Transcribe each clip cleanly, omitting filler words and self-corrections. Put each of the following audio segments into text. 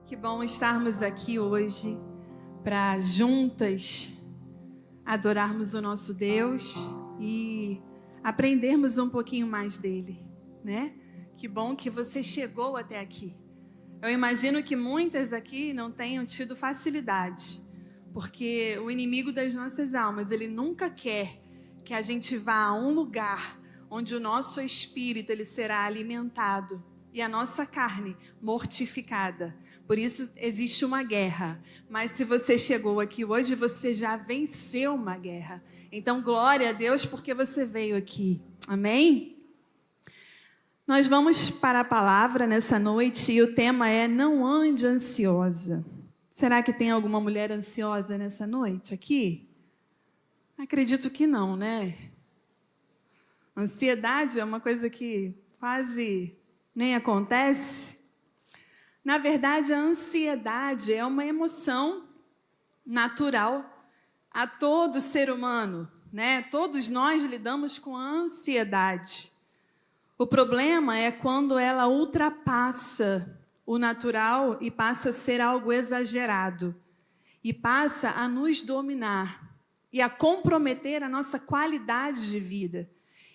Que bom estarmos aqui hoje para juntas adorarmos o nosso Deus e aprendermos um pouquinho mais dele, né? Que bom que você chegou até aqui. Eu imagino que muitas aqui não tenham tido facilidade, porque o inimigo das nossas almas, ele nunca quer que a gente vá a um lugar onde o nosso espírito ele será alimentado e a nossa carne mortificada. Por isso existe uma guerra. Mas se você chegou aqui hoje, você já venceu uma guerra. Então, glória a Deus porque você veio aqui. Amém? Nós vamos para a palavra nessa noite e o tema é não ande ansiosa. Será que tem alguma mulher ansiosa nessa noite aqui? Acredito que não, né? Ansiedade é uma coisa que quase nem acontece. Na verdade, a ansiedade é uma emoção natural a todo ser humano, né? Todos nós lidamos com a ansiedade. O problema é quando ela ultrapassa o natural e passa a ser algo exagerado e passa a nos dominar e a comprometer a nossa qualidade de vida.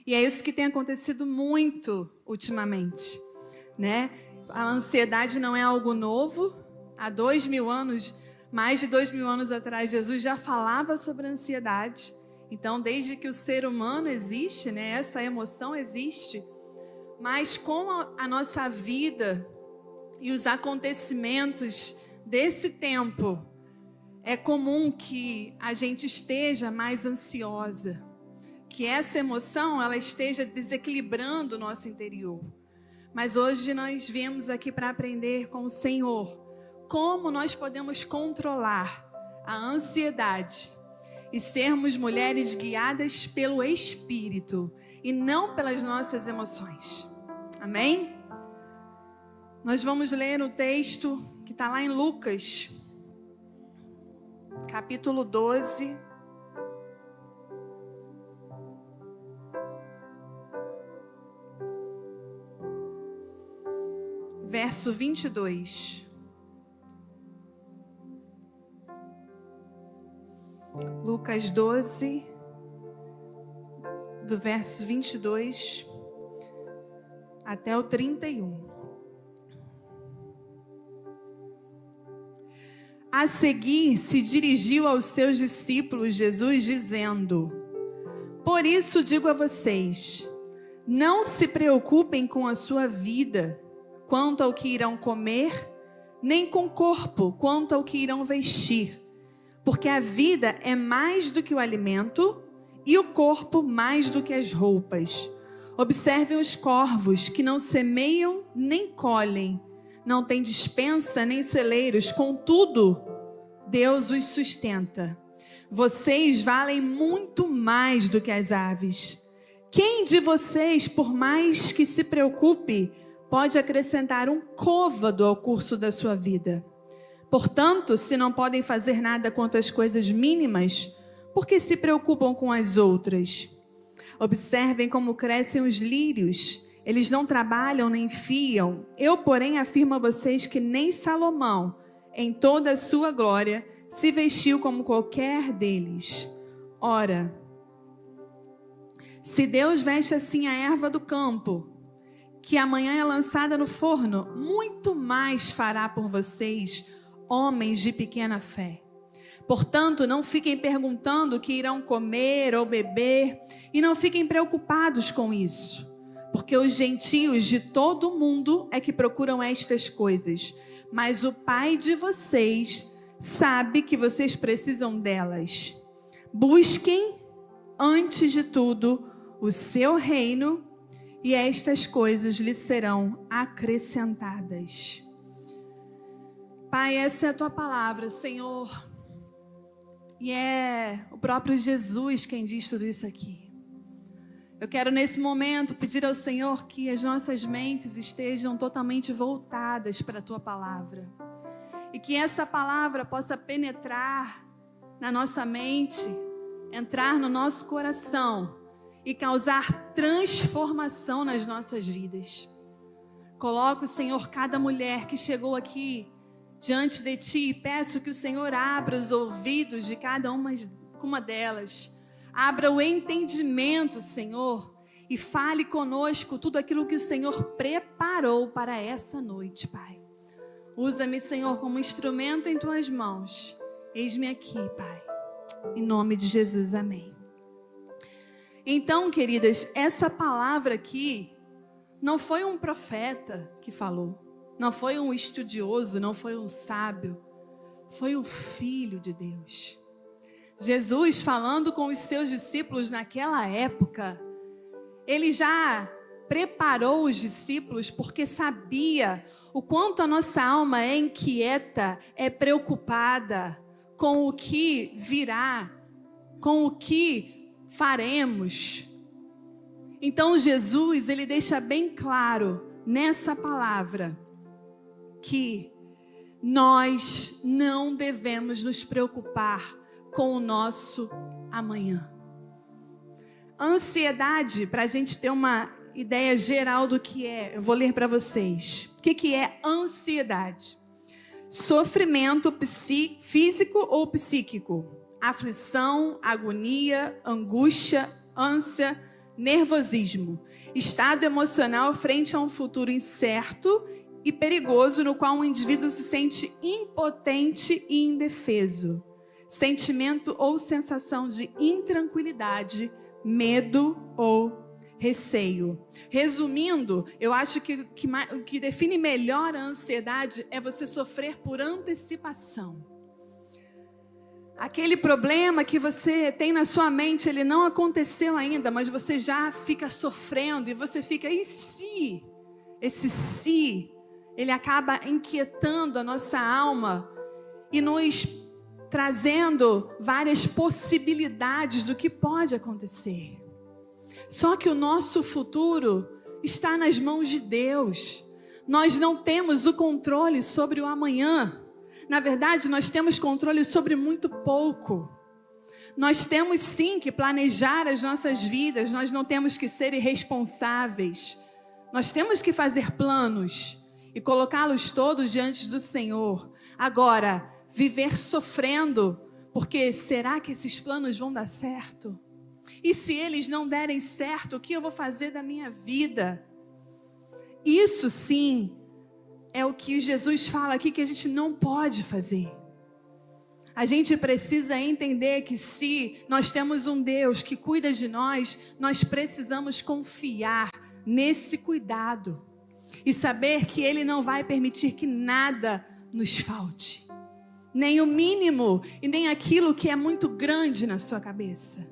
E é isso que tem acontecido muito ultimamente, né? A ansiedade não é algo novo. Há 2000 anos, mais de 2000 anos atrás, Jesus já falava sobre a ansiedade. Então, desde que o ser humano existe, né, essa emoção existe. Mas com a nossa vida e os acontecimentos desse tempo, é comum que a gente esteja mais ansiosa, que essa emoção ela esteja desequilibrando o nosso interior. Mas hoje nós viemos aqui para aprender com o Senhor como nós podemos controlar a ansiedade e sermos mulheres guiadas pelo Espírito e não pelas nossas emoções. Amém? Nós vamos ler o texto que está lá em Lucas, capítulo 12. Verso 22. Lucas 12, do verso 22 até o 31. A seguir, se dirigiu aos seus discípulos Jesus, dizendo: Por isso digo a vocês, não se preocupem com a sua vida, quanto ao que irão comer, nem com o corpo, quanto ao que irão vestir. Porque a vida é mais do que o alimento, e o corpo mais do que as roupas. Observem os corvos, que não semeiam nem colhem, não têm despensa nem celeiros, contudo, Deus os sustenta. Vocês valem muito mais do que as aves. Quem de vocês, por mais que se preocupe, pode acrescentar um côvado ao curso da sua vida? Portanto, se não podem fazer nada quanto às coisas mínimas, por que se preocupam com as outras? Observem como crescem os lírios. Eles não trabalham nem fiam. Eu, porém, afirmo a vocês que nem Salomão, em toda a sua glória, se vestiu como qualquer deles. Ora, se Deus veste assim a erva do campo, que amanhã é lançada no forno, muito mais fará por vocês, homens de pequena fé. Portanto, não fiquem perguntando o que irão comer ou beber, e não fiquem preocupados com isso, porque os gentios de todo o mundo é que procuram estas coisas, mas o Pai de vocês sabe que vocês precisam delas. Busquem, antes de tudo, o seu reino, e estas coisas lhes serão acrescentadas. Pai, essa é a tua palavra, Senhor. E é o próprio Jesus quem diz tudo isso aqui. Eu quero nesse momento pedir ao Senhor que as nossas mentes estejam totalmente voltadas para a tua palavra. E que essa palavra possa penetrar na nossa mente, entrar no nosso coração e causar transformação nas nossas vidas. Coloca, Senhor, cada mulher que chegou aqui diante de Ti e peço que o Senhor abra os ouvidos de cada uma delas. Abra o entendimento, Senhor, e fale conosco tudo aquilo que o Senhor preparou para essa noite, Pai. Usa-me, Senhor, como instrumento em Tuas mãos. Eis-me aqui, Pai. Em nome de Jesus, amém. Então, queridas, essa palavra aqui não foi um profeta que falou. Não foi um estudioso, não foi um sábio. Foi o Filho de Deus. Jesus, falando com os seus discípulos naquela época, ele já preparou os discípulos porque sabia o quanto a nossa alma é inquieta, é preocupada com o que virá, com o que faremos. Então Jesus, ele deixa bem claro nessa palavra que nós não devemos nos preocupar com o nosso amanhã. Ansiedade, para a gente ter uma ideia geral do que é, eu vou ler para vocês. O que é ansiedade? Sofrimento físico ou psíquico, aflição, agonia, angústia, ânsia, nervosismo, estado emocional frente a um futuro incerto e perigoso no qual um indivíduo se sente impotente e indefeso. Sentimento ou sensação de intranquilidade, medo ou receio. Resumindo, eu acho que o que define melhor a ansiedade é você sofrer por antecipação. Aquele problema que você tem na sua mente, ele não aconteceu ainda, mas você já fica sofrendo e você fica, e se? Esse se, ele acaba inquietando a nossa alma e nos trazendo várias possibilidades do que pode acontecer. Só que o nosso futuro está nas mãos de Deus. Nós não temos o controle sobre o amanhã. Na verdade, nós temos controle sobre muito pouco. Nós temos sim que planejar as nossas vidas, nós não temos que ser irresponsáveis. Nós temos que fazer planos e colocá-los todos diante do Senhor. Agora, viver sofrendo, porque será que esses planos vão dar certo? E se eles não derem certo, o que eu vou fazer da minha vida? Isso sim é o que Jesus fala aqui que a gente não pode fazer. A gente precisa entender que se nós temos um Deus que cuida de nós, nós precisamos confiar nesse cuidado e saber que Ele não vai permitir que nada nos falte, nem o mínimo e nem aquilo que é muito grande na sua cabeça.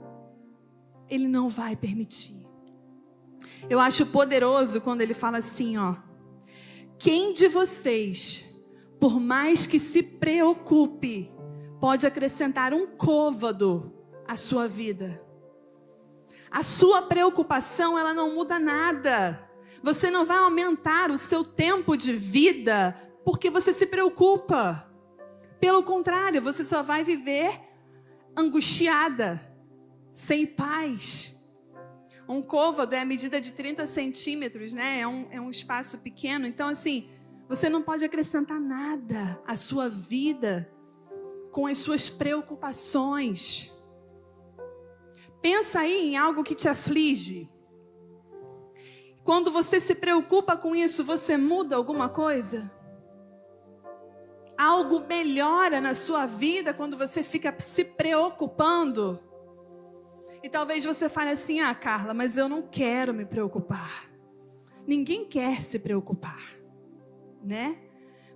Ele não vai permitir. Eu acho poderoso quando ele fala assim, ó: quem de vocês, por mais que se preocupe, pode acrescentar um côvado à sua vida? A sua preocupação, ela não muda nada. Você não vai aumentar o seu tempo de vida porque você se preocupa. Pelo contrário, você só vai viver angustiada, sem paz. Um côvado é a medida de 30 centímetros, né? É um espaço pequeno. Então, assim, você não pode acrescentar nada à sua vida com as suas preocupações. Pensa aí em algo que te aflige. Quando você se preocupa com isso, você muda alguma coisa? Algo melhora na sua vida quando você fica se preocupando? E talvez você fale assim, Carla, mas eu não quero me preocupar. Ninguém quer se preocupar, né?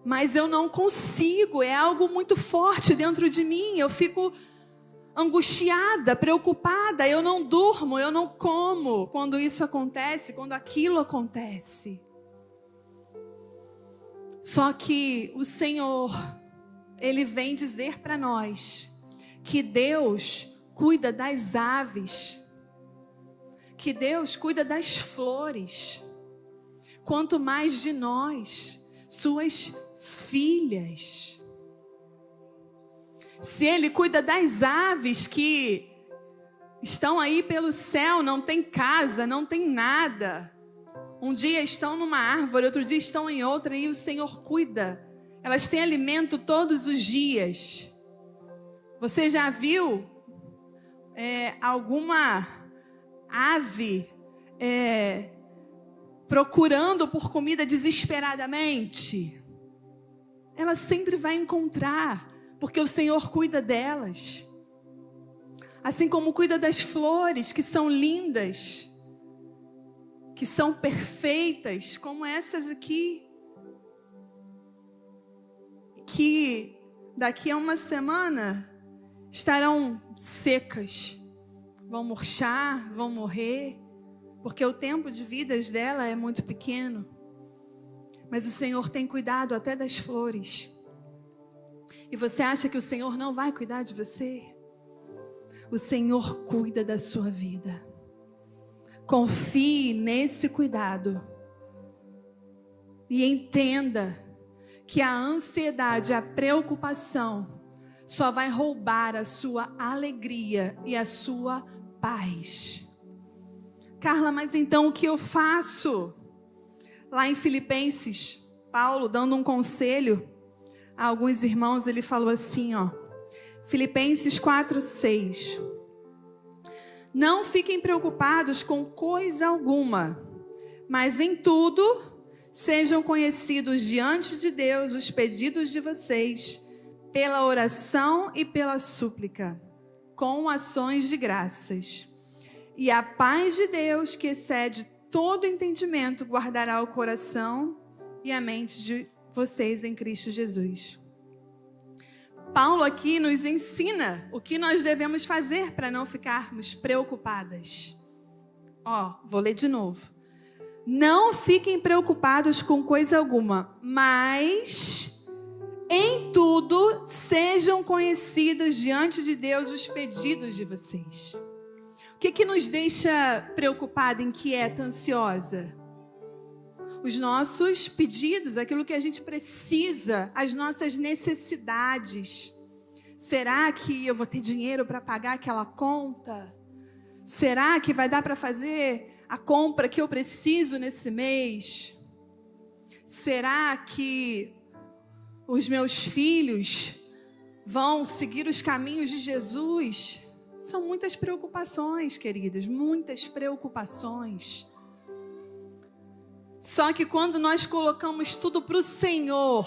Mas eu não consigo, é algo muito forte dentro de mim. Eu fico angustiada, preocupada, eu não durmo, eu não como quando isso acontece, quando aquilo acontece. Só que o Senhor, Ele vem dizer para nós que Deus cuida das aves, que Deus cuida das flores, quanto mais de nós, suas filhas. Se Ele cuida das aves que estão aí pelo céu, não tem casa, não tem nada. Um dia estão numa árvore, outro dia estão em outra, e o Senhor cuida Elas têm alimento todos os dias. Você já viu alguma ave procurando por comida desesperadamente? Ela sempre vai encontrar, porque o Senhor cuida delas. Assim como cuida das flores, que são lindas, que são perfeitas, como essas aqui, que daqui a uma semana estarão secas, vão murchar, vão morrer, porque o tempo de vida dela é muito pequeno. Mas o Senhor tem cuidado até das flores. E você acha que o Senhor não vai cuidar de você? O Senhor cuida da sua vida. Confie nesse cuidado. E entenda que a ansiedade, a preocupação só vai roubar a sua alegria e a sua paz. Carla, mas então o que eu faço? Lá em Filipenses, Paulo dando um conselho a alguns irmãos, ele falou assim, Filipenses 4:6. Não fiquem preocupados com coisa alguma, mas em tudo sejam conhecidos diante de Deus os pedidos de vocês, pela oração e pela súplica, com ações de graças. E a paz de Deus, que excede todo entendimento, guardará o coração e a mente de vocês em Cristo Jesus. Paulo aqui nos ensina o que nós devemos fazer para não ficarmos preocupadas. Vou ler de novo. Não fiquem preocupados com coisa alguma, mas em tudo sejam conhecidos diante de Deus os pedidos de vocês. O que nos deixa preocupada, inquieta, ansiosa? Os nossos pedidos, aquilo que a gente precisa, as nossas necessidades. Será que eu vou ter dinheiro para pagar aquela conta? Será que vai dar para fazer a compra que eu preciso nesse mês? Será que os meus filhos vão seguir os caminhos de Jesus? São muitas preocupações, queridas, muitas preocupações. Só que quando nós colocamos tudo para o Senhor,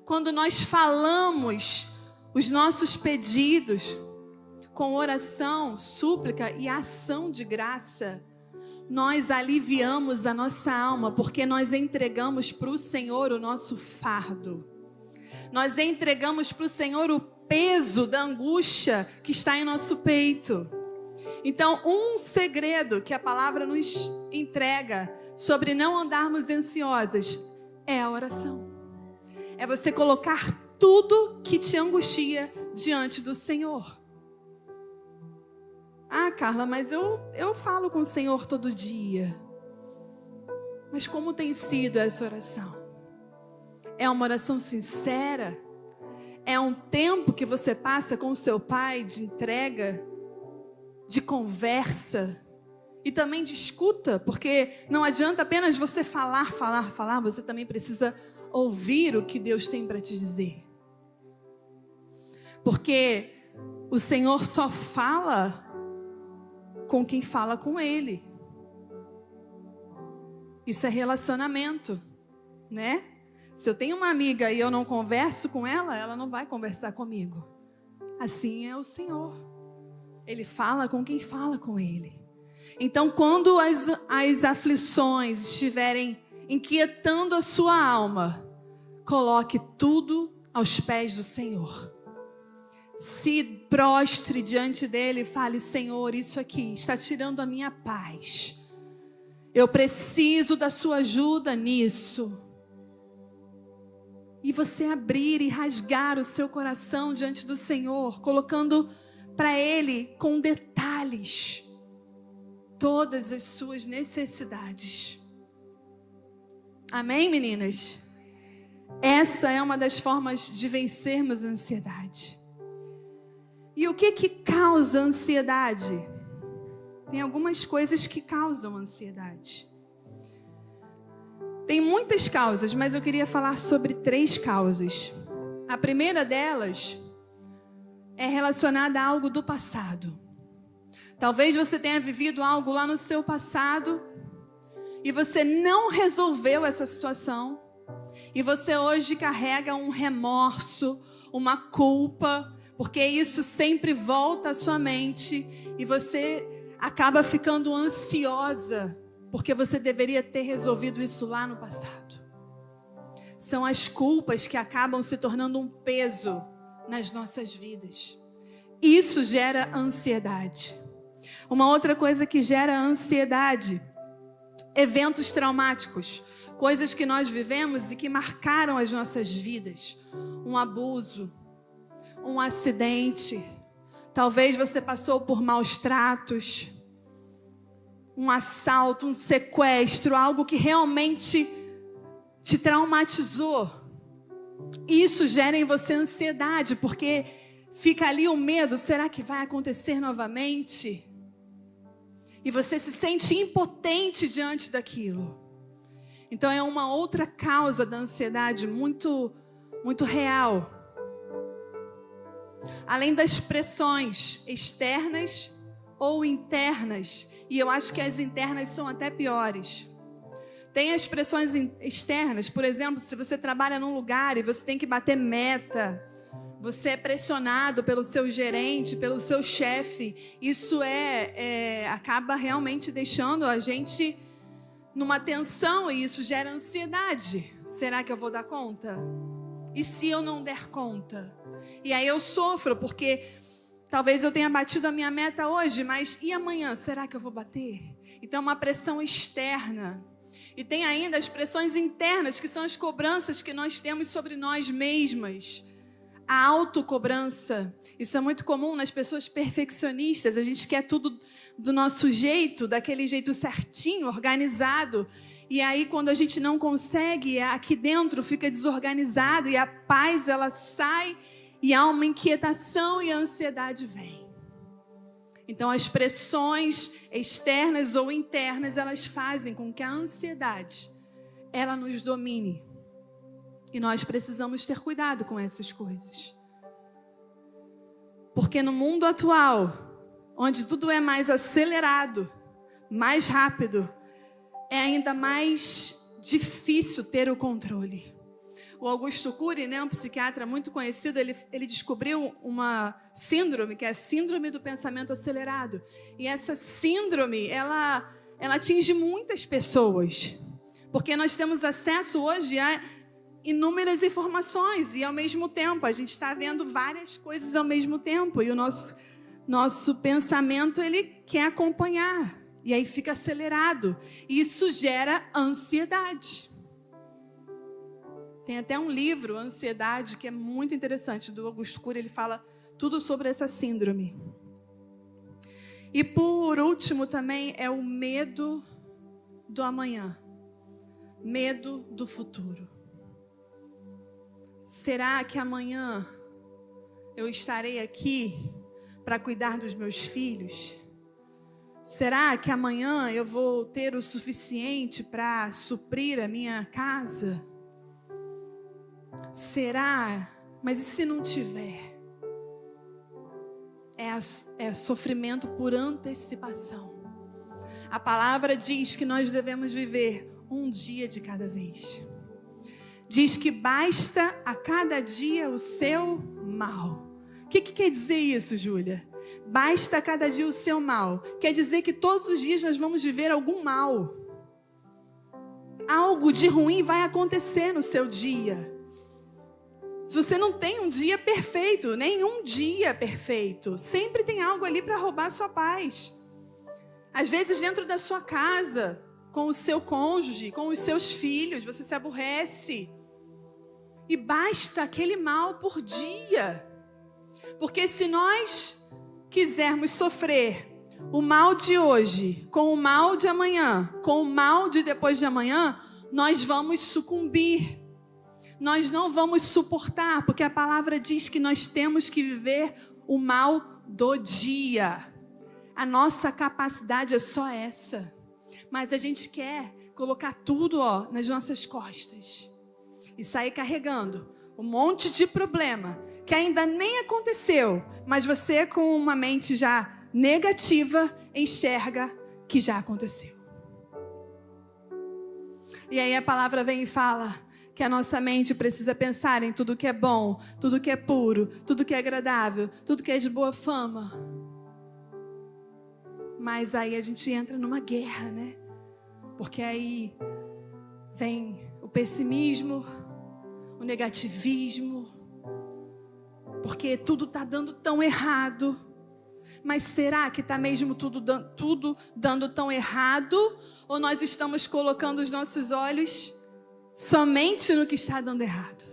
quando nós falamos os nossos pedidos com oração, súplica e ação de graça, nós aliviamos a nossa alma, porque nós entregamos para o Senhor o nosso fardo. Nós entregamos para o Senhor o peso da angústia que está em nosso peito. Então, um segredo que a palavra nos entrega sobre não andarmos ansiosas é a oração. É você colocar tudo que te angustia diante do Senhor. Carla, mas eu falo com o Senhor todo dia. Mas como tem sido essa oração? É uma oração sincera? É um tempo que você passa com o seu Pai de entrega, de conversa e também de escuta, porque não adianta apenas você falar, você também precisa ouvir o que Deus tem para te dizer. Porque o Senhor só fala com quem fala com Ele. Isso é relacionamento, né? Se eu tenho uma amiga e eu não converso com ela, ela não vai conversar comigo. Assim é o Senhor. Ele fala com quem fala com Ele. Então, quando as aflições estiverem inquietando a sua alma, coloque tudo aos pés do Senhor. Se prostre diante dele e fale: Senhor, isso aqui está tirando a minha paz. Eu preciso da sua ajuda nisso. E você abrir e rasgar o seu coração diante do Senhor, colocando para Ele com detalhes todas as suas necessidades. Amém, meninas? Essa é uma das formas de vencermos a ansiedade. E o que causa ansiedade? Tem algumas coisas que causam ansiedade. Tem muitas causas, mas eu queria falar sobre 3 causas. A primeira delas é relacionada a algo do passado. Talvez você tenha vivido algo lá no seu passado e você não resolveu essa situação. E você hoje carrega um remorso, uma culpa, porque isso sempre volta à sua mente e você acaba ficando ansiosa, porque você deveria ter resolvido isso lá no passado. São as culpas que acabam se tornando um peso nas nossas vidas. Isso gera ansiedade. Uma outra coisa que gera ansiedade, eventos traumáticos, coisas que nós vivemos e que marcaram as nossas vidas. Um abuso, um acidente, talvez você passou por maus tratos, um assalto, um sequestro, algo que realmente te traumatizou. Isso gera em você ansiedade, porque fica ali o medo, será que vai acontecer novamente? E você se sente impotente diante daquilo. Então é uma outra causa da ansiedade muito real. Além das pressões externas ou internas, e eu acho que as internas são até piores. Tem as pressões externas, por exemplo, se você trabalha num lugar e você tem que bater meta, você é pressionado pelo seu gerente, pelo seu chefe, isso acaba realmente deixando a gente numa tensão e isso gera ansiedade. Será que eu vou dar conta? E se eu não der conta? E aí eu sofro, porque talvez eu tenha batido a minha meta hoje, mas e amanhã? Será que eu vou bater? Então é uma pressão externa. E tem ainda as pressões internas, que são as cobranças que nós temos sobre nós mesmas. A autocobrança, isso é muito comum nas pessoas perfeccionistas. A gente quer tudo do nosso jeito, daquele jeito certinho, organizado. E aí quando a gente não consegue, aqui dentro fica desorganizado e a paz ela sai e há uma inquietação e a ansiedade vem. Então as pressões externas ou internas, elas fazem com que a ansiedade ela nos domine. E nós precisamos ter cuidado com essas coisas. Porque no mundo atual, onde tudo é mais acelerado, mais rápido, é ainda mais difícil ter o controle. O Augusto Cury, um psiquiatra muito conhecido, ele descobriu uma síndrome, que é a síndrome do pensamento acelerado. E essa síndrome, ela atinge muitas pessoas. Porque nós temos acesso hoje a inúmeras informações e ao mesmo tempo a gente está vendo várias coisas ao mesmo tempo e o nosso pensamento ele quer acompanhar e aí fica acelerado e isso gera ansiedade. Tem até um livro, Ansiedade, que é muito interessante, do Augusto Cury. Ele fala tudo sobre essa síndrome. E por último também é o medo do amanhã, medo do futuro. Será que amanhã eu estarei aqui para cuidar dos meus filhos? Será que amanhã eu vou ter o suficiente para suprir a minha casa? Será? Mas e se não tiver? É sofrimento por antecipação. A palavra diz que nós devemos viver um dia de cada vez. Diz que basta a cada dia o seu mal. O que quer dizer isso, Júlia? Basta a cada dia o seu mal. Quer dizer que todos os dias nós vamos viver algum mal. Algo de ruim vai acontecer no seu dia. Você não tem um dia perfeito, nenhum dia perfeito. Sempre tem algo ali para roubar a sua paz. Às vezes dentro da sua casa, com o seu cônjuge, com os seus filhos, você se aborrece. E basta aquele mal por dia. Porque se nós quisermos sofrer o mal de hoje, com o mal de amanhã, com o mal de depois de amanhã, nós vamos sucumbir. Nós não vamos suportar, porque a palavra diz que nós temos que viver o mal do dia. A nossa capacidade é só essa. Mas a gente quer colocar tudo, nas nossas costas e sair carregando um monte de problema que ainda nem aconteceu, mas você, com uma mente já negativa, enxerga que já aconteceu. E aí a palavra vem e fala que a nossa mente precisa pensar em tudo que é bom, tudo que é puro, tudo que é agradável, tudo que é de boa fama. Mas aí a gente entra numa guerra, né? Porque aí vem o pessimismo, o negativismo, porque tudo está dando tão errado. Mas será que está mesmo tudo dando tão errado? Ou nós estamos colocando os nossos olhos somente no que está dando errado?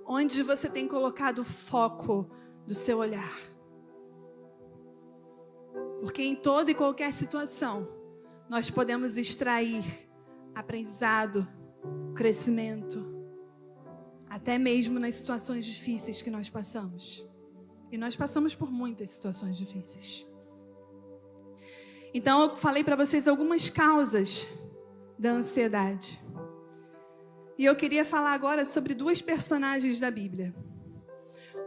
Onde você tem colocado o foco do seu olhar? Porque em toda e qualquer situação, nós podemos extrair aprendizado, crescimento, até mesmo nas situações difíceis que nós passamos. E nós passamos por muitas situações difíceis. Então eu falei para vocês algumas causas da ansiedade. E eu queria falar agora sobre duas personagens da Bíblia.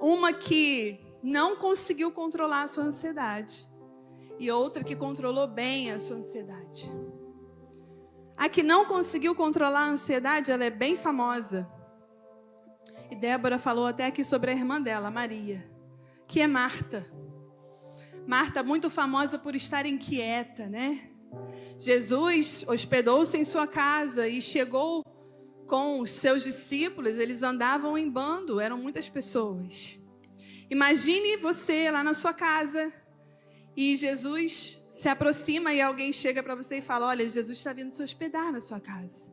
Uma que não conseguiu controlar a sua ansiedade. E outra que controlou bem a sua ansiedade. A que não conseguiu controlar a ansiedade, ela é bem famosa. E Débora falou até aqui sobre a irmã dela, Maria, que é Marta. Marta, muito famosa por estar inquieta, né? Jesus hospedou-se em sua casa e chegou com os seus discípulos. Eles andavam em bando, eram muitas pessoas. Imagine você lá na sua casa e Jesus se aproxima e alguém chega para você e fala: olha, Jesus está vindo se hospedar na sua casa.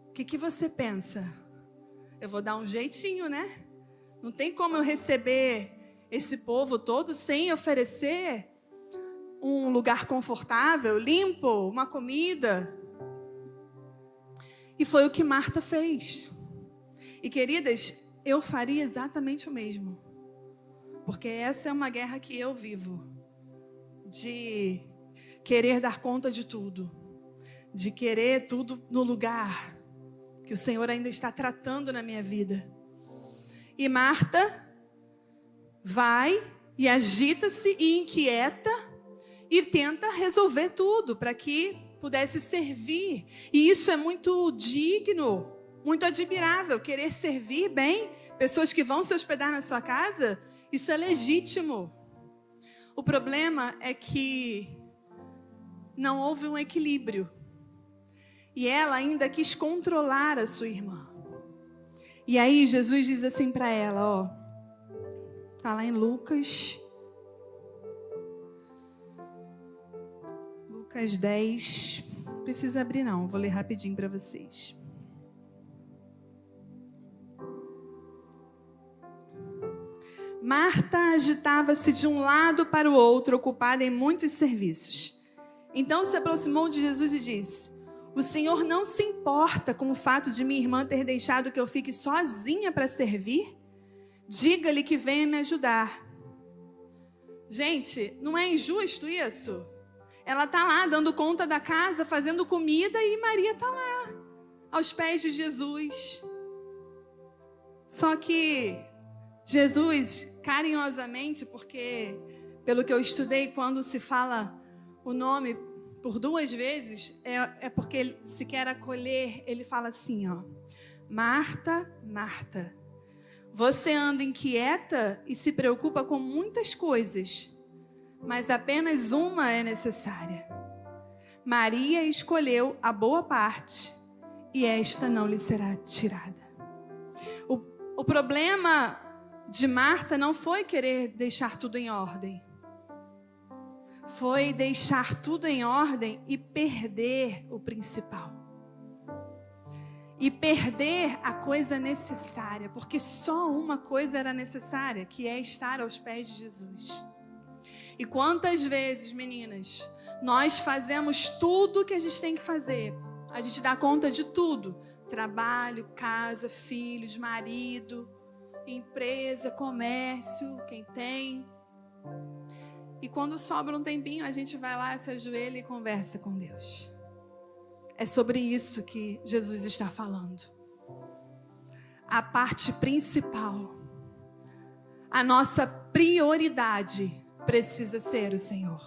O que você pensa? Eu vou dar um jeitinho, né? Não tem como eu receber esse povo todo sem oferecer um lugar confortável, limpo, uma comida. E foi o que Marta fez. E queridas, eu faria exatamente o mesmo. Porque essa é uma guerra que eu vivo. De querer dar conta de tudo. De querer tudo no lugar que o Senhor ainda está tratando na minha vida. E Marta vai e agita-se e inquieta e tenta resolver tudo para que pudesse servir. E isso é muito digno, muito admirável. Querer servir bem pessoas que vão se hospedar na sua casa, isso é legítimo. O problema é que não houve um equilíbrio. E ela ainda quis controlar a sua irmã. E aí Jesus diz assim para ela, está lá em Lucas 10, não precisa abrir não, vou ler rapidinho para vocês. Marta agitava-se de um lado para o outro, ocupada em muitos serviços. Então se aproximou de Jesus e disse: o Senhor não se importa com o fato de minha irmã ter deixado que eu fique sozinha para servir? Diga-lhe que venha me ajudar. Gente, não é injusto isso? Ela está lá dando conta da casa, fazendo comida, e Maria está lá, aos pés de Jesus. Só que Jesus, carinhosamente, porque pelo que eu estudei, quando se fala o nome por duas vezes, é porque ele se quer acolher. Ele fala assim, Marta, Marta, você anda inquieta e se preocupa com muitas coisas, mas apenas uma é necessária. Maria escolheu a boa parte e esta não lhe será tirada. O problema de Marta não foi querer deixar tudo em ordem. Foi deixar tudo em ordem e perder o principal. E perder a coisa necessária, porque só uma coisa era necessária, que é estar aos pés de Jesus. E quantas vezes, meninas, nós fazemos tudo o que a gente tem que fazer. A gente dá conta de tudo. Trabalho, casa, filhos, marido, empresa, comércio, quem tem. E quando sobra um tempinho, a gente vai lá, se ajoelha e conversa com Deus. É sobre isso que Jesus está falando. A parte principal, a nossa prioridade precisa ser o Senhor.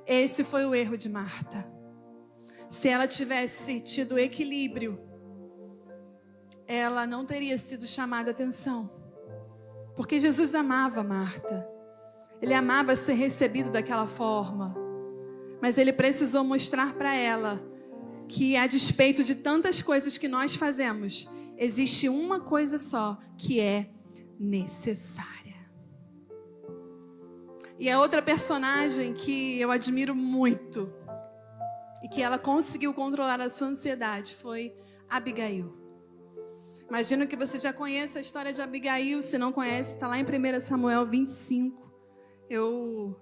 Esse foi o erro de Marta. Se ela tivesse tido equilíbrio, ela não teria sido chamada a atenção. Porque Jesus amava Marta. Ele amava ser recebido daquela forma. Mas ele precisou mostrar para ela que, a despeito de tantas coisas que nós fazemos, existe uma coisa só que é necessária. E a outra personagem que eu admiro muito e que ela conseguiu controlar a sua ansiedade foi Abigail. Imagino que você já conheça a história de Abigail. Se não conhece, está lá em 1 Samuel 25. Eu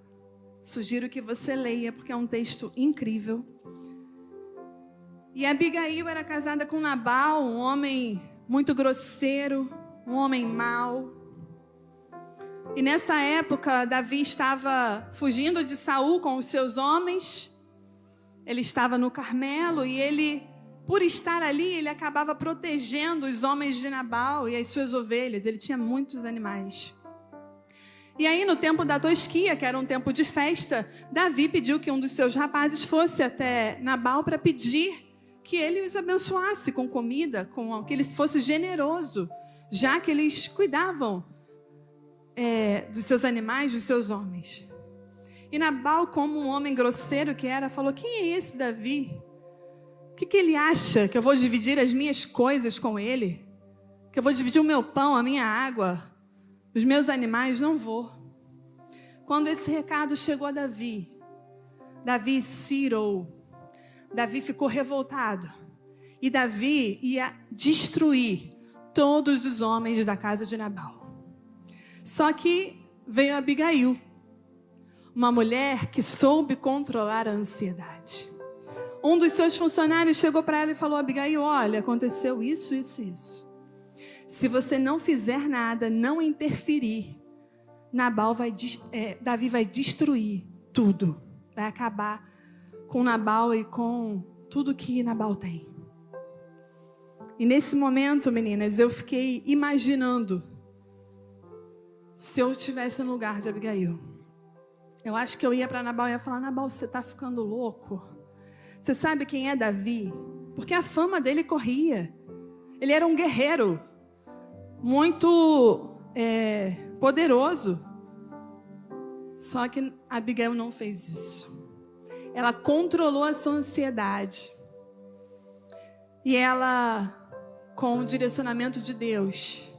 sugiro que você leia, porque é um texto incrível. E Abigail era casada com Nabal, um homem muito grosseiro, um homem mau. E nessa época, Davi estava fugindo de Saul com os seus homens. Ele estava no Carmelo e ele, por estar ali, ele acabava protegendo os homens de Nabal e as suas ovelhas. Ele tinha muitos animais. E aí, no tempo da tosquia, que era um tempo de festa, Davi pediu que um dos seus rapazes fosse até Nabal para pedir que ele os abençoasse com comida, que ele fosse generoso, já que eles cuidavam dos seus animais, dos seus homens. E Nabal, como um homem grosseiro que era, falou: quem é esse Davi? O que ele acha? Que eu vou dividir as minhas coisas com ele? Que eu vou dividir o meu pão, a minha água, os meus animais? Não vou. Quando esse recado chegou a Davi, Davi se irou. Davi ficou revoltado. E Davi ia destruir todos os homens da casa de Nabal. Só que veio Abigail, uma mulher que soube controlar a ansiedade. Um dos seus funcionários chegou para ela e falou: Abigail, olha, aconteceu isso, isso, isso. Se você não fizer nada, não interferir, Davi vai destruir tudo. Vai acabar com Nabal e com tudo que Nabal tem. E nesse momento, meninas, eu fiquei imaginando se eu estivesse no lugar de Abigail. Eu acho que eu ia para Nabal e ia falar: Nabal, você está ficando louco? Você sabe quem é Davi? Porque a fama dele corria. Ele era um guerreiro muito poderoso. Só que Abigail não fez isso. Ela controlou a sua ansiedade. E ela, com o direcionamento de Deus,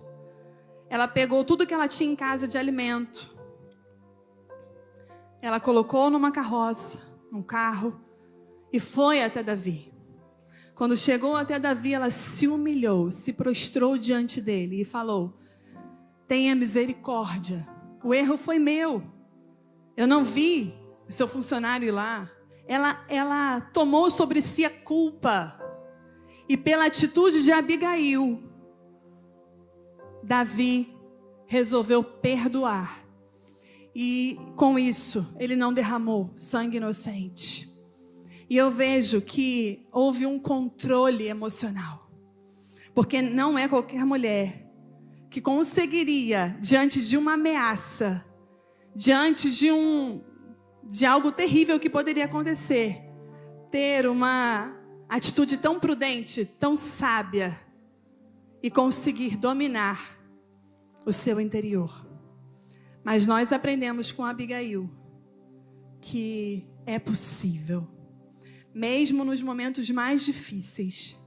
ela pegou tudo que ela tinha em casa de alimento. Ela colocou numa carroça, num carro, e foi até Davi. Quando chegou até Davi, ela se humilhou, se prostrou diante dele e falou: tenha misericórdia, o erro foi meu. Eu não vi o seu funcionário ir lá. Ela tomou sobre si a culpa. E pela atitude de Abigail, Davi resolveu perdoar. E com isso, ele não derramou sangue inocente. E eu vejo que houve um controle emocional. Porque não é qualquer mulher que conseguiria, diante de uma ameaça, diante de algo terrível que poderia acontecer, ter uma atitude tão prudente, tão sábia e conseguir dominar o seu interior. Mas nós aprendemos com Abigail que é possível, mesmo nos momentos mais difíceis,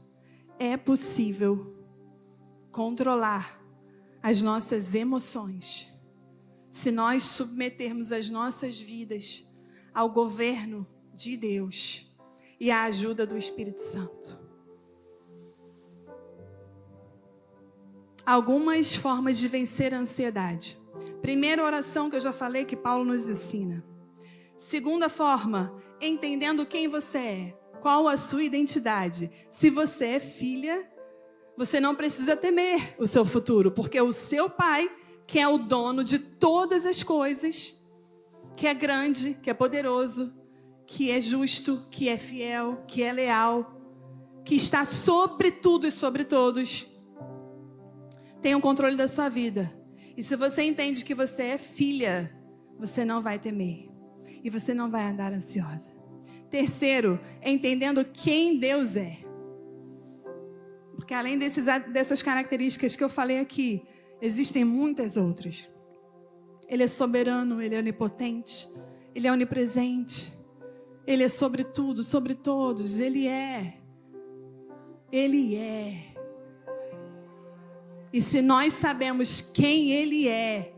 é possível controlar as nossas emoções, se nós submetermos as nossas vidas ao governo de Deus e à ajuda do Espírito Santo. Algumas formas de vencer a ansiedade. Primeira oração que eu já falei, que Paulo nos ensina. Segunda forma, entendendo quem você é, qual a sua identidade. Se você é filha, você não precisa temer o seu futuro, porque o seu pai, que é o dono de todas as coisas, que é grande, que é poderoso, que é justo, que é fiel, que é leal, que está sobre tudo e sobre todos, tem o controle da sua vida. E se você entende que você é filha, você não vai temer. E você não vai andar ansiosa. Terceiro, entendendo quem Deus é. Porque além dessas características que eu falei aqui, existem muitas outras. Ele é soberano, Ele é onipotente, Ele é onipresente, Ele é sobre tudo, sobre todos, Ele é. Ele é. E se nós sabemos quem Ele é,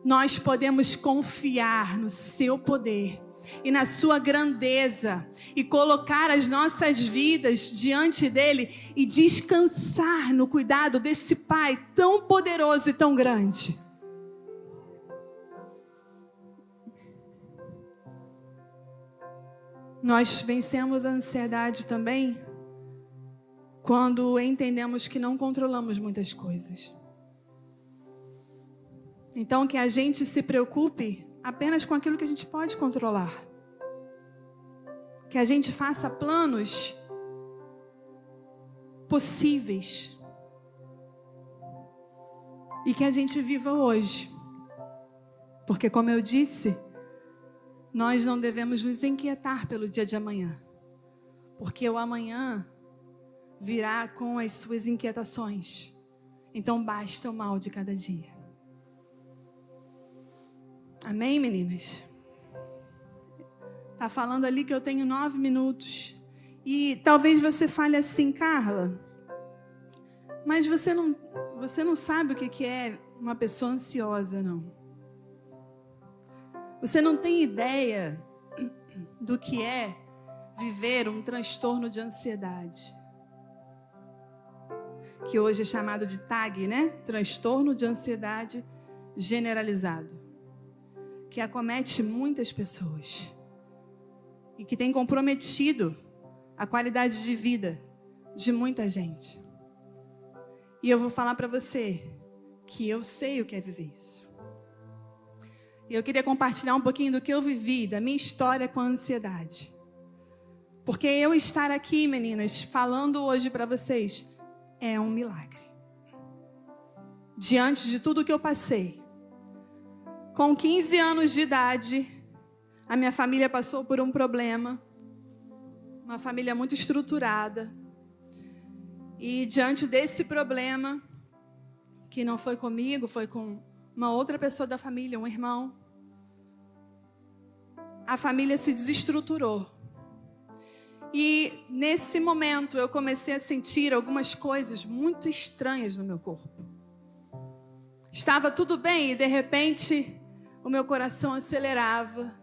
nós podemos confiar no seu poder e na sua grandeza e colocar as nossas vidas diante dele e descansar no cuidado desse Pai tão poderoso e tão grande. Nós vencemos a ansiedade também quando entendemos que não controlamos muitas coisas. Então, que a gente se preocupe apenas com aquilo que a gente pode controlar. Que a gente faça planos possíveis. E que a gente viva hoje. Porque, como eu disse, nós não devemos nos inquietar pelo dia de amanhã. Porque o amanhã virá com as suas inquietações. Então, basta o mal de cada dia. Amém, meninas? Tá falando ali que eu tenho 9 minutos. E talvez você fale assim, Carla, mas você não sabe o que é uma pessoa ansiosa, não. Você não tem ideia do que é viver um transtorno de ansiedade. Que hoje é chamado de TAG, né? Transtorno de ansiedade generalizado. Que acomete muitas pessoas e que tem comprometido a qualidade de vida de muita gente. E eu vou falar para você que eu sei o que é viver isso. E eu queria compartilhar um pouquinho do que eu vivi, da minha história com a ansiedade. Porque eu estar aqui, meninas, falando hoje para vocês, é um milagre. Diante de tudo que eu passei. Com 15 anos de idade, a minha família passou por um problema. Uma família muito estruturada. E diante desse problema, que não foi comigo, foi com uma outra pessoa da família, um irmão, a família se desestruturou. E nesse momento eu comecei a sentir algumas coisas muito estranhas no meu corpo. Estava tudo bem e de repente o meu coração acelerava,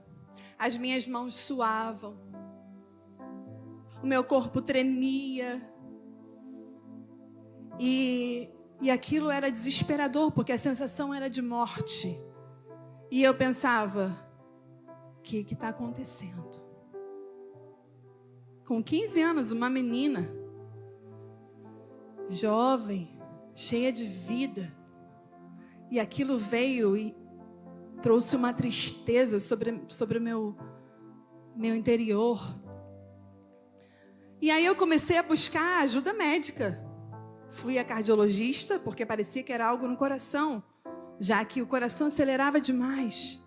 as minhas mãos suavam, o meu corpo tremia. E aquilo era desesperador, porque a sensação era de morte. E eu pensava, o que está acontecendo? Com 15 anos, uma menina, jovem, cheia de vida. E aquilo veio e trouxe uma tristeza sobre o meu interior. E aí eu comecei a buscar ajuda médica. Fui a cardiologista, porque parecia que era algo no coração, já que o coração acelerava demais.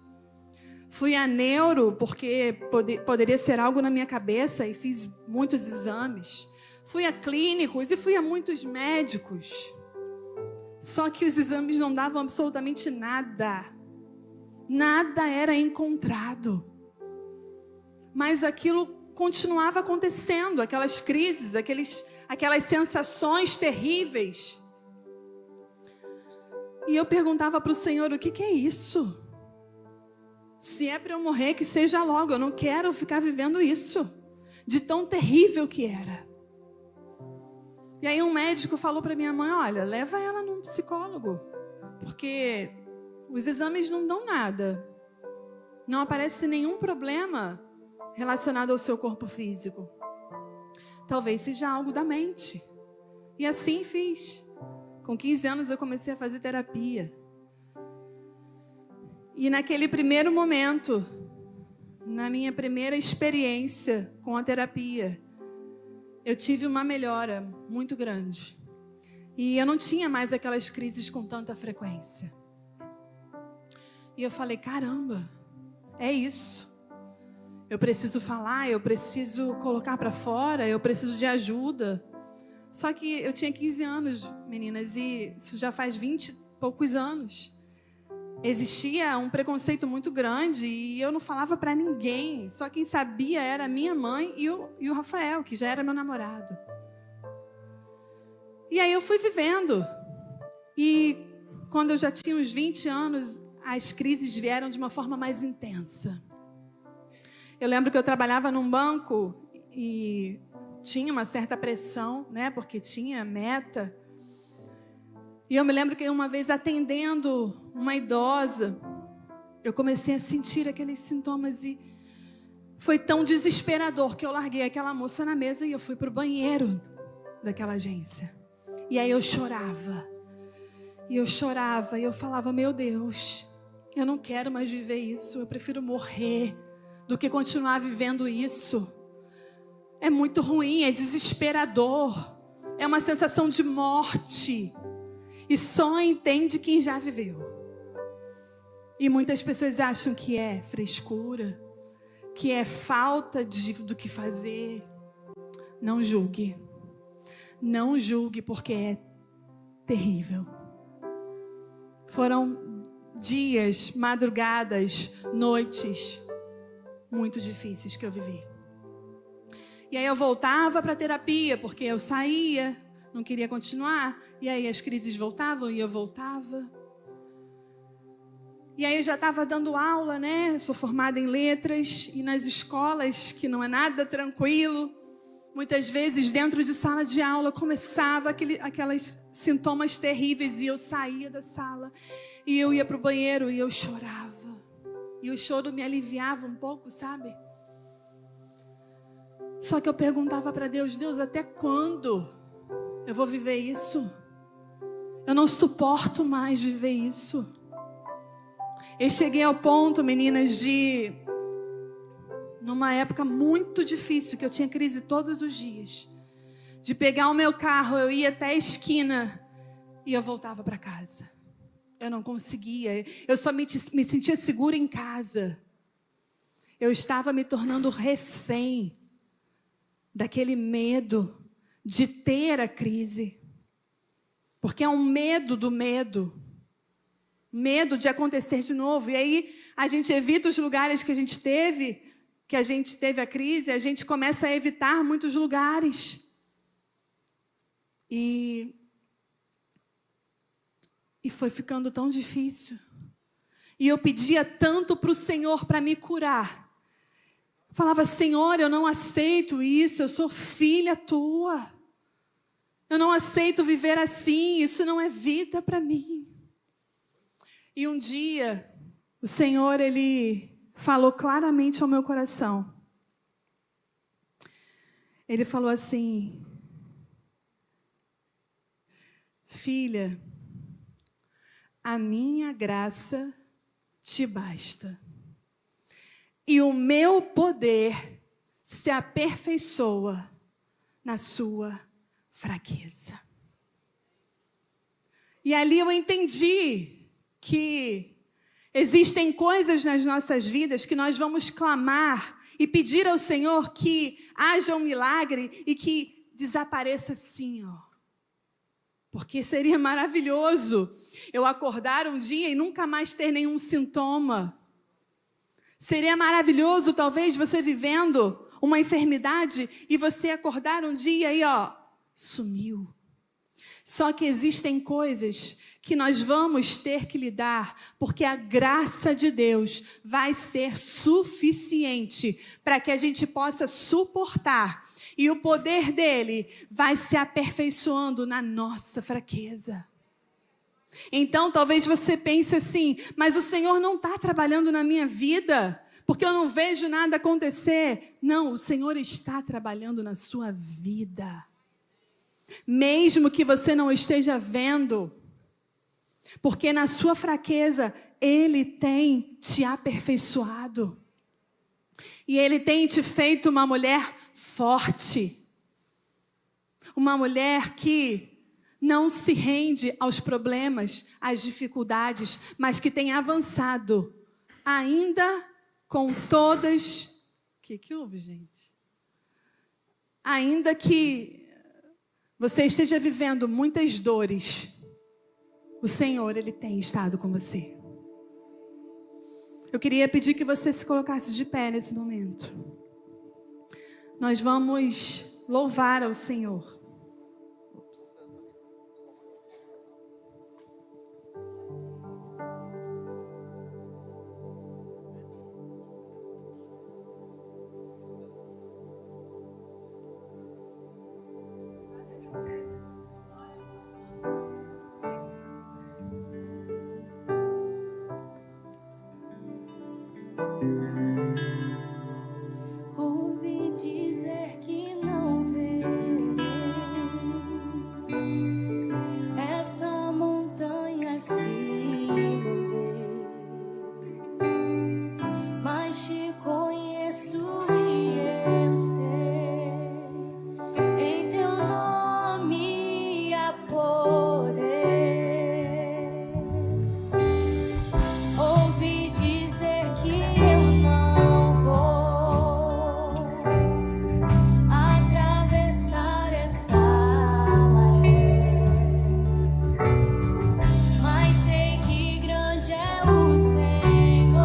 Fui a neuro, porque poderia ser algo na minha cabeça, e fiz muitos exames. Fui a clínicos e fui a muitos médicos. Só que os exames não davam absolutamente nada. Nada era encontrado. Mas aquilo continuava acontecendo, aquelas crises, aquelas sensações terríveis. E eu perguntava para o Senhor, o que é isso? Se é para eu morrer, que seja logo. Eu não quero ficar vivendo isso, de tão terrível que era. E aí um médico falou para minha mãe, olha, leva ela num psicólogo, porque os exames não dão nada. Não aparece nenhum problema relacionado ao seu corpo físico. Talvez seja algo da mente. E assim fiz. Com 15 anos eu comecei a fazer terapia. E naquele primeiro momento, na minha primeira experiência com a terapia, eu tive uma melhora muito grande. E eu não tinha mais aquelas crises com tanta frequência. E eu falei, caramba, é isso. Eu preciso falar, eu preciso colocar para fora, eu preciso de ajuda. Só que eu tinha 15 anos, meninas, e isso já faz 20 e poucos anos. Existia um preconceito muito grande e eu não falava para ninguém. Só quem sabia era a minha mãe e o Rafael, que já era meu namorado. E aí eu fui vivendo. E quando eu já tinha uns 20 anos, as crises vieram de uma forma mais intensa. Eu lembro que eu trabalhava num banco e tinha uma certa pressão, né? Porque tinha meta. E eu me lembro que uma vez atendendo uma idosa, eu comecei a sentir aqueles sintomas e foi tão desesperador que eu larguei aquela moça na mesa e eu fui para o banheiro daquela agência. E aí eu chorava. E eu falava, meu Deus, eu não quero mais viver isso, eu prefiro morrer do que continuar vivendo isso. É muito ruim, é desesperador, é uma sensação de morte. E só entende quem já viveu. E muitas pessoas acham que é frescura, que é falta do que fazer. Não julgue. Não julgue, porque é terrível. Foram dias, madrugadas, noites muito difíceis que eu vivi. E aí eu voltava para a terapia, porque eu saía, não queria continuar. E aí as crises voltavam e eu voltava. E aí eu já estava dando aula, né? Sou formada em letras e nas escolas, que não é nada tranquilo. Muitas vezes dentro de sala de aula começava aquelas sintomas terríveis e eu saía da sala. E eu ia para o banheiro e eu chorava. E o choro me aliviava um pouco, sabe? Só que eu perguntava para Deus, Deus, até quando eu vou viver isso? Eu não suporto mais viver isso. Eu cheguei ao ponto, meninas, numa época muito difícil, que eu tinha crise todos os dias, de pegar o meu carro, eu ia até a esquina e eu voltava para casa. Eu não conseguia, eu só me sentia segura em casa. Eu estava me tornando refém daquele medo de ter a crise. Porque é um medo do medo. Medo de acontecer de novo. E aí a gente evita os lugares que a gente teve a crise, a gente começa a evitar muitos lugares. E foi ficando tão difícil. E eu pedia tanto para o Senhor para me curar. Falava, Senhor, eu não aceito isso, eu sou filha tua. Eu não aceito viver assim, isso não é vida para mim. E um dia, o Senhor, Ele falou claramente ao meu coração. Ele falou assim, filha, a minha graça te basta. E o meu poder se aperfeiçoa na sua fraqueza. E ali eu entendi que existem coisas nas nossas vidas que nós vamos clamar e pedir ao Senhor que haja um milagre e que desapareça assim, ó. Porque seria maravilhoso eu acordar um dia e nunca mais ter nenhum sintoma. Seria maravilhoso, talvez, você vivendo uma enfermidade e você acordar um dia e, ó, sumiu. Só que existem coisas que nós vamos ter que lidar, porque a graça de Deus vai ser suficiente para que a gente possa suportar. E o poder dele vai se aperfeiçoando na nossa fraqueza. Então, talvez você pense assim, mas o Senhor não está trabalhando na minha vida, porque eu não vejo nada acontecer. Não, o Senhor está trabalhando na sua vida. Mesmo que você não esteja vendo, porque na sua fraqueza, Ele tem te aperfeiçoado. E Ele tem te feito uma mulher forte. Uma mulher que não se rende aos problemas, às dificuldades, mas que tem avançado, ainda com todas... O que houve, gente? Ainda que você esteja vivendo muitas dores, o Senhor, Ele tem estado com você. Eu queria pedir que você se colocasse de pé nesse momento. Nós vamos louvar ao Senhor. Ouvi dizer que não verei essa montanha se mover, mas te conheço e eu sei, em teu nome há poder. Ouvi dizer que eu não vou atravessar essa maré, mas sei que grande é o Senhor,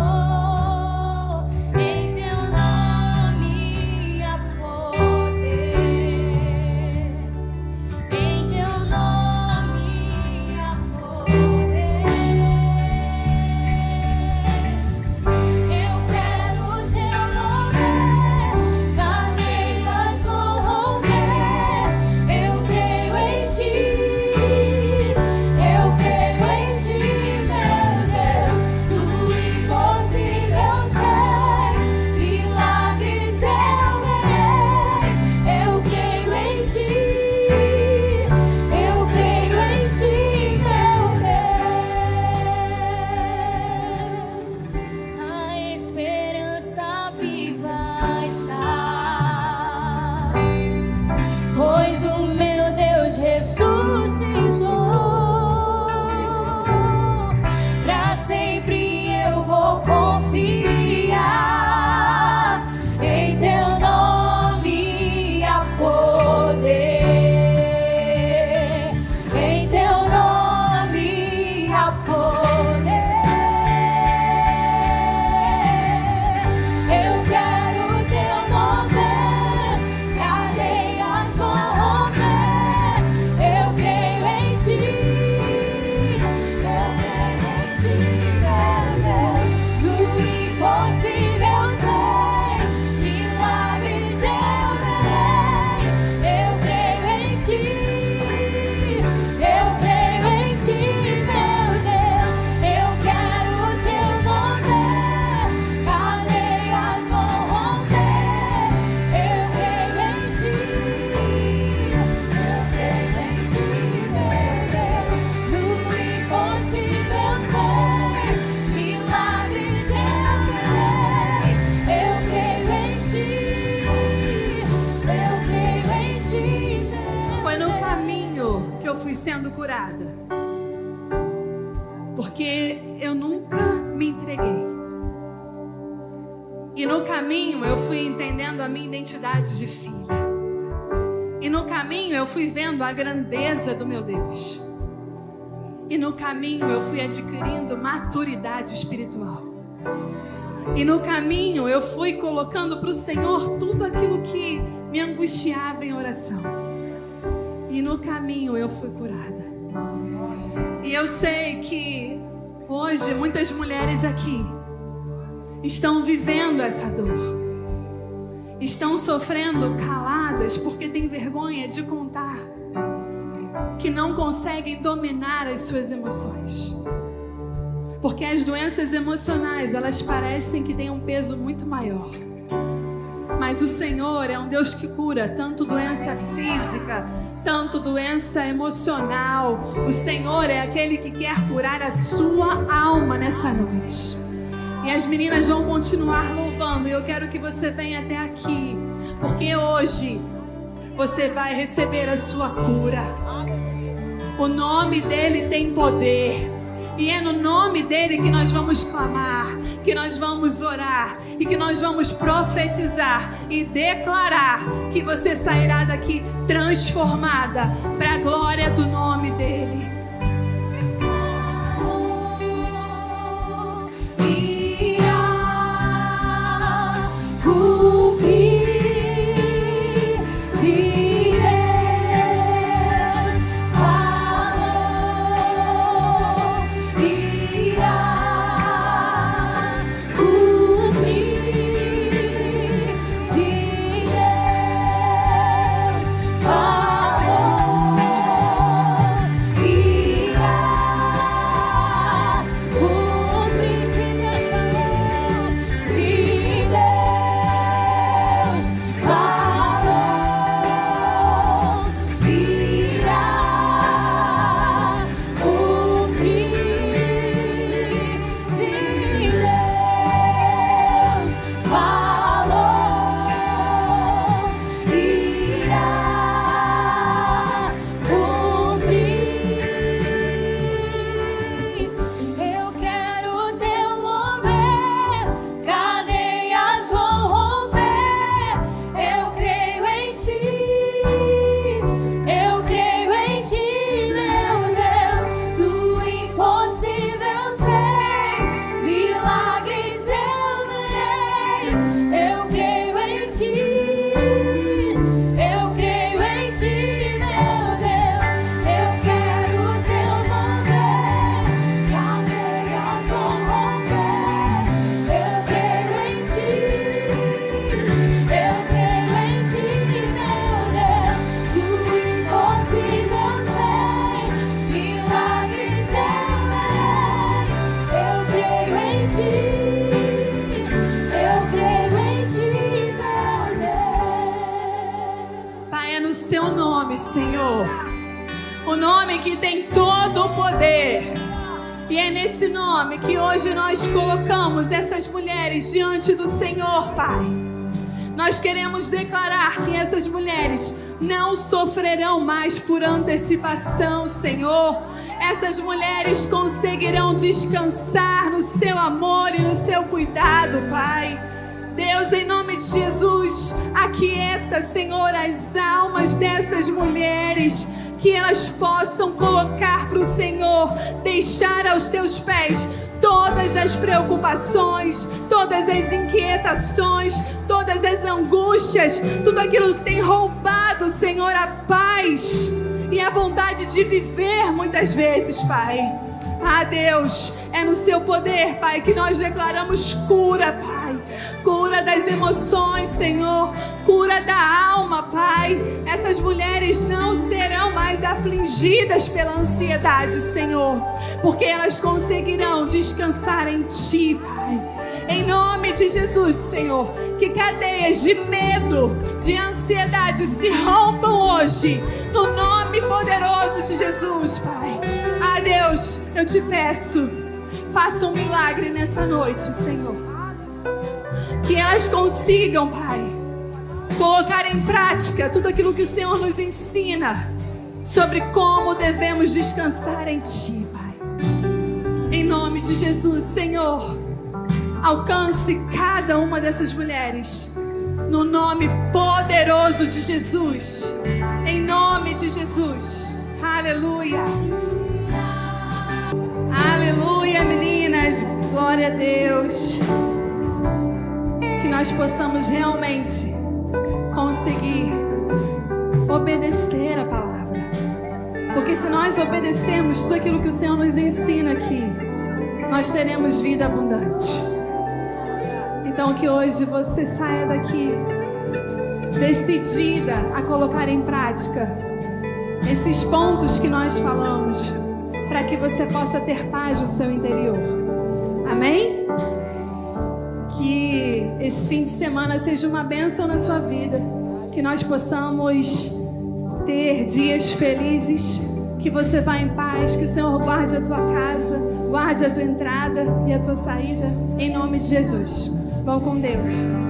em teu nome há poder, em teu nome há poder. Eu quero teu mover, cadeias vão romper. Eu creio em ti, meu Deus. Do impossível sei, milagres eu verei. Eu creio em ti, meu Deus. A esperança viva está, pois o meu Deus ressuscitou. Pra sempre eu vou confiar, em teu nome há poder, em teu nome há poder. Eu quero teu mover, cadeias vão romper. Eu creio em ti, meu Deus. Do impossível sei, milagres eu verei. Eu creio em ti, meu Deus. Eu quero teu mover, cadeias vão romper. Eu creio em ti, meu Deus. Do impossível sei, milagres eu verei. Eu creio em ti, meu Foi no caminho que eu fui sendo curada. Porque eu nunca me entreguei. E no caminho eu fui entendendo a minha identidade de filha. E no caminho eu fui vendo a grandeza do meu Deus. E no caminho eu fui adquirindo maturidade espiritual. E no caminho eu fui colocando para o Senhor tudo aquilo que me angustiava em oração. E no caminho eu fui curada. E eu sei que hoje muitas mulheres aqui estão vivendo essa dor. Estão sofrendo caladas porque têm vergonha de contar. Que não conseguem dominar as suas emoções. Porque as doenças emocionais, elas parecem que têm um peso muito maior. Mas o Senhor é um Deus que cura tanto doença física, tanto doença emocional. O Senhor é aquele que quer curar a sua alma nessa noite. E as meninas vão continuar louvando. louvando, e eu quero que você venha até aqui, porque hoje você vai receber a sua cura. O nome dele tem poder, e é no nome dele que nós vamos clamar, que nós vamos orar e que nós vamos profetizar e declarar que você sairá daqui transformada para a glória do nome dele. Senhor, o nome que tem todo o poder, e é nesse nome que hoje nós colocamos essas mulheres diante do Senhor, Pai. Nós queremos declarar que essas mulheres não sofrerão mais por antecipação, Senhor. Essas mulheres conseguirão descansar no seu amor e no seu cuidado, Pai. Deus, em nome de Jesus, aquieta, Senhor, as almas dessas mulheres, que elas possam colocar para o Senhor, deixar aos teus pés todas as preocupações, todas as inquietações, todas as angústias, tudo aquilo que tem roubado, Senhor, a paz e a vontade de viver muitas vezes, Pai. Ah, Deus, é no seu poder, Pai, que nós declaramos cura, Pai. Cura das emoções, Senhor. Cura da alma, Pai. Essas mulheres não serão mais afligidas pela ansiedade, Senhor, porque elas conseguirão descansar em Ti, Pai. Em nome de Jesus, Senhor, que cadeias de medo, de ansiedade se rompam hoje, no nome poderoso de Jesus, Pai. Ah, Deus, eu te peço, faça um milagre nessa noite, Senhor. Que elas consigam, Pai, colocar em prática tudo aquilo que o Senhor nos ensina sobre como devemos descansar em Ti, Pai. Em nome de Jesus, Senhor, alcance cada uma dessas mulheres, no nome poderoso de Jesus. Em nome de Jesus. Aleluia. Aleluia, meninas. Glória a Deus. Que nós possamos realmente conseguir obedecer a palavra. Porque se nós obedecermos tudo aquilo que o Senhor nos ensina aqui, nós teremos vida abundante. Então que hoje você saia daqui decidida a colocar em prática esses pontos que nós falamos, para que você possa ter paz no seu interior. Amém? Que esse fim de semana seja uma bênção na sua vida, que nós possamos ter dias felizes, que você vá em paz, que o Senhor guarde a tua casa, guarde a tua entrada e a tua saída, em nome de Jesus. Vão com Deus.